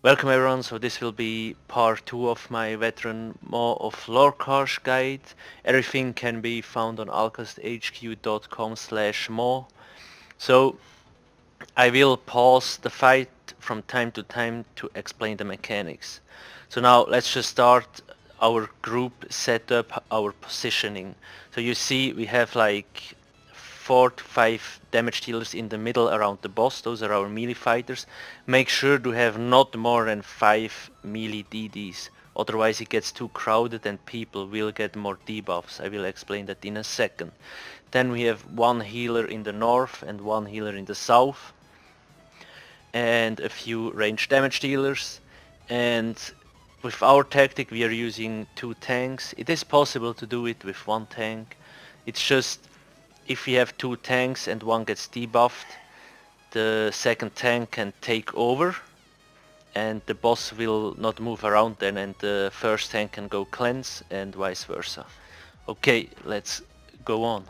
Welcome everyone, so this will be part 2 of my veteran Maw of Lorkhaj guide. Everything can be found on alcasthq.com/maw. So I will pause the fight from time to time to explain the mechanics. So now let's just start our group setup, our positioning. So you see we have like 4 to 5 damage dealers in the middle around the boss. Those are our melee fighters. Make sure to have not more than 5 melee DDs. Otherwise it gets too crowded and people will get more debuffs. I will explain that in a second. Then we have one healer in the north and one healer in the south. And a few range damage dealers. And with our tactic we are using 2 tanks. It is possible to do it with 1 tank. It's just if we have 2 tanks and one gets debuffed, the second tank can take over and the boss will not move around then, and the first tank can go cleanse and vice versa. Okay, let's go on.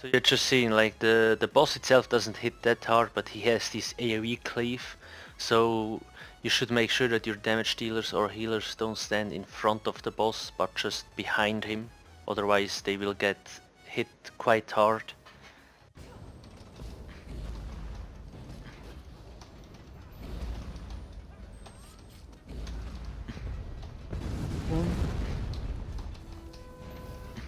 So you're just seeing like the boss itself doesn't hit that hard, but he has this AoE cleave, so you should make sure that your damage dealers or healers don't stand in front of the boss but just behind him, otherwise they will get hit quite hard.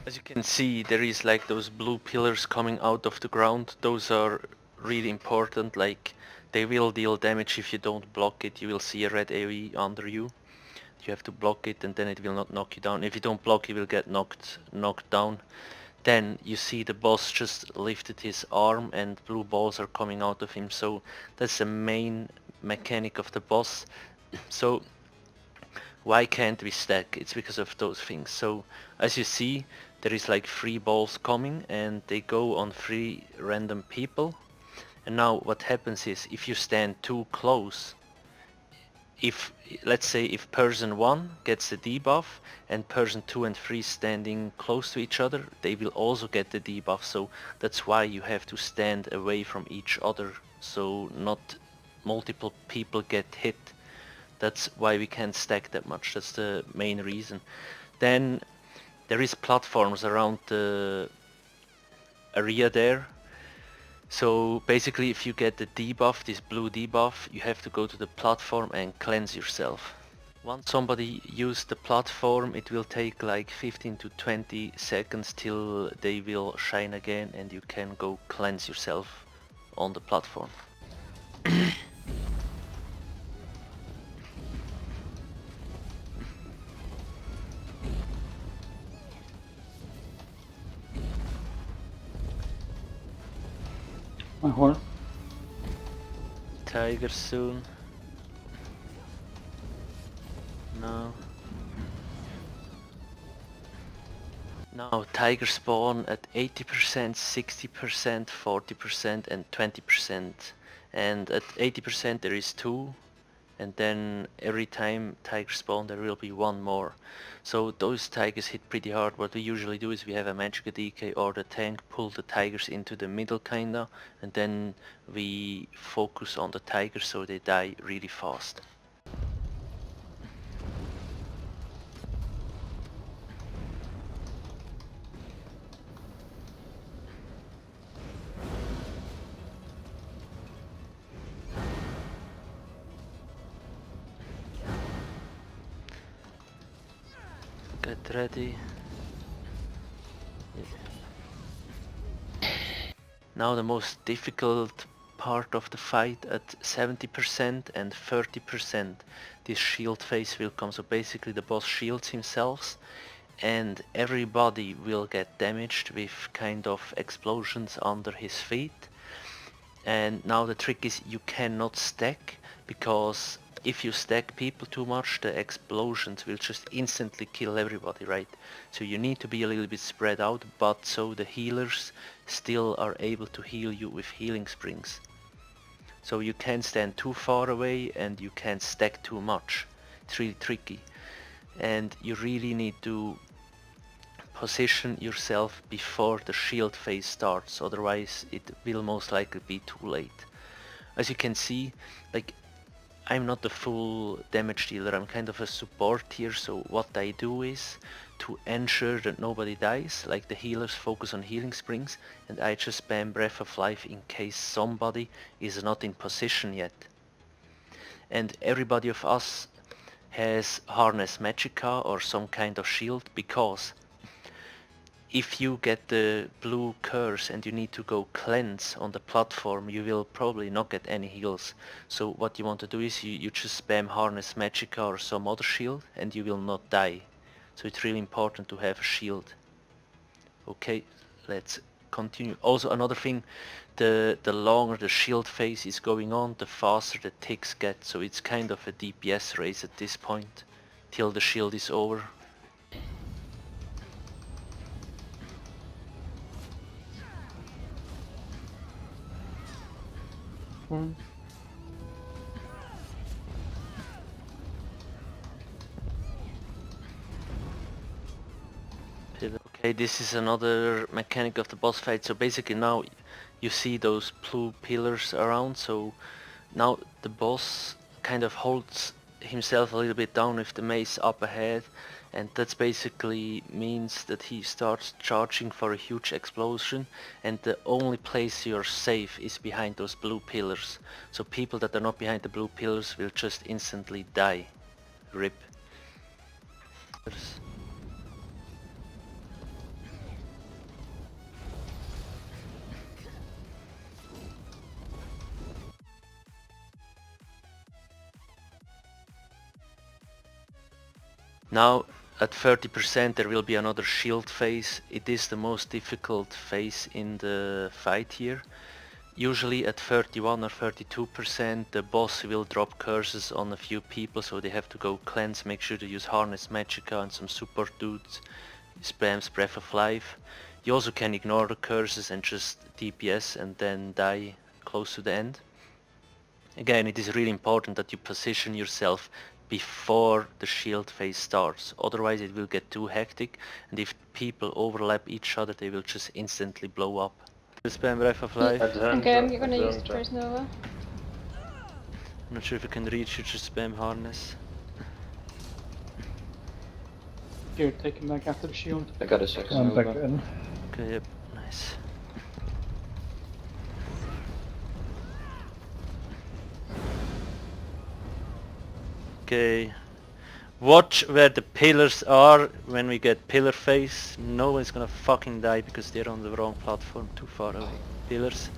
As you can see, there is like those blue pillars coming out of the ground. Those are really important, like they will deal damage if you don't block it. You will see a red AoE under you. You have to block it and then it will not knock you down. If you don't block, you will get knocked down. Then you see the boss just lifted his arm and blue balls are coming out of him. So that's the main mechanic of the boss. So why can't we stack? It's because of those things. So as you see, there is like 3 balls coming and they go on 3 random people. And now what happens is if you stand too close, if let's say if person 1 gets the debuff and person 2 and 3 standing close to each other, they will also get the debuff. So that's why you have to stand away from each other so not multiple people get hit. That's why we can't stack that much. That's the main reason. Then there is platforms around the area there. So basically if you get the debuff, this blue debuff, you have to go to the platform and cleanse yourself. Once somebody used the platform, it will take like 15 to 20 seconds till they will shine again and you can go cleanse yourself on the platform. My horn. Tiger soon. No. Now tiger spawn at 80%, 60%, 40% and 20%. And at 80% there is 2. And then every time tiger spawn there will be 1 more. So those tigers hit pretty hard. What we usually do is we have a magic DK or the tank pull the tigers into the middle kinda, and then we focus on the tigers so they die really fast. Get ready. Now the most difficult part of the fight at 70% and 30%. This shield phase will come, so basically the boss shields himself and everybody will get damaged with kind of explosions under his feet. And now the trick is you cannot stack, because if you stack people too much, the explosions will just instantly kill everybody, right? So you need to be a little bit spread out, but so the healers still are able to heal you with healing springs. So you can't stand too far away and you can't stack too much. It's really tricky. And you really need to position yourself before the shield phase starts, otherwise it will most likely be too late. As you can see, like, I'm not the full damage dealer, I'm kind of a support here, so what I do is to ensure that nobody dies, like the healers focus on healing springs, and I just spam Breath of Life in case somebody is not in position yet. And everybody of us has Harness Magica or some kind of shield, because if you get the blue curse and you need to go cleanse on the platform, you will probably not get any heals. So what you want to do is you just spam Harness Magica or some other shield and you will not die. So it's really important to have a shield. Okay, let's continue. Also another thing, the longer the shield phase is going on, the faster the ticks get. So it's kind of a DPS race at this point, till the shield is over. Okay, this is another mechanic of the boss fight. So basically now you see those blue pillars around, so now the boss kind of holds himself a little bit down with the mace up ahead, and that's basically means that he starts charging for a huge explosion, and the only place you're safe is behind those blue pillars. So people that are not behind the blue pillars will just instantly die. RIP. Now at 30% there will be another shield phase. It is the most difficult phase in the fight here. Usually at 31 or 32% the boss will drop curses on a few people, so they have to go cleanse, make sure to use Harness Magica and some support dudes, spams Breath of Life. You also can ignore the curses and just DPS and then die close to the end. Again, it is really important that you position yourself before the shield phase starts, otherwise it will get too hectic, and if people overlap each other they will just instantly blow up. Spam Breath of Life. Okay, I'm gonna use the first Nova. I'm not sure if you can reach you, just spam Harness. Here, take him back after the shield. I got a second. I'm back in. Okay, yep, nice. Okay, watch where the pillars are when we get pillar phase. No one's gonna fucking die because they're on the wrong platform, too far away. Pillars.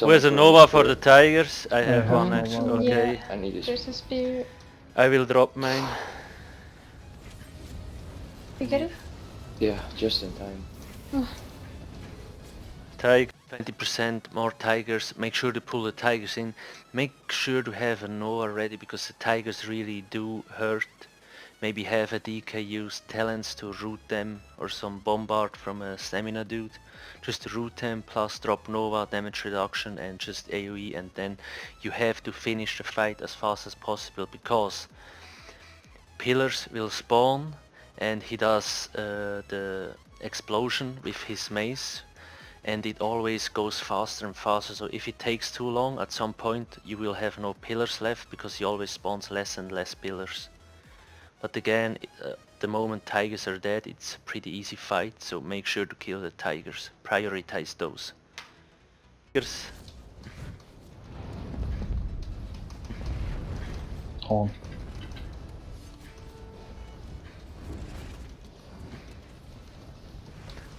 Where's a Nova for the tigers? I have one actually, okay. Yeah, I need there's a spear. I will drop mine. You get it? Yeah, just in time. Tiger, 20% more tigers. Make sure to pull the tigers in. Make sure to have a Nova ready because the tigers really do hurt. Maybe have a DK use talents to root them or some bombard from a stamina dude. Just root them plus drop Nova, damage reduction and just AoE, and then you have to finish the fight as fast as possible because pillars will spawn and he does the explosion with his mace, and it always goes faster and faster, so if it takes too long, at some point you will have no pillars left because he always spawns less and less pillars. But again, the moment tigers are dead, it's a pretty easy fight, so make sure to kill the tigers. Prioritize those. Tigers. On.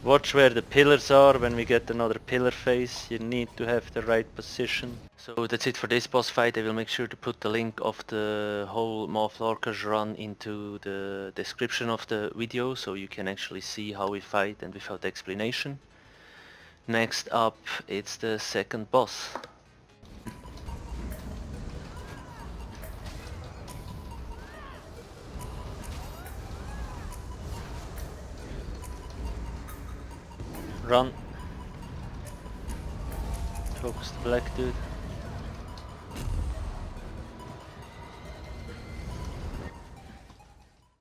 Watch where the pillars are when we get another pillar phase. You need to have the right position. So that's it for this boss fight. I will make sure to put the link of the whole Maw of Lorkhaj run into the description of the video, so you can actually see how we fight and without explanation. Next up, it's the second boss. Run. Focus the black dude.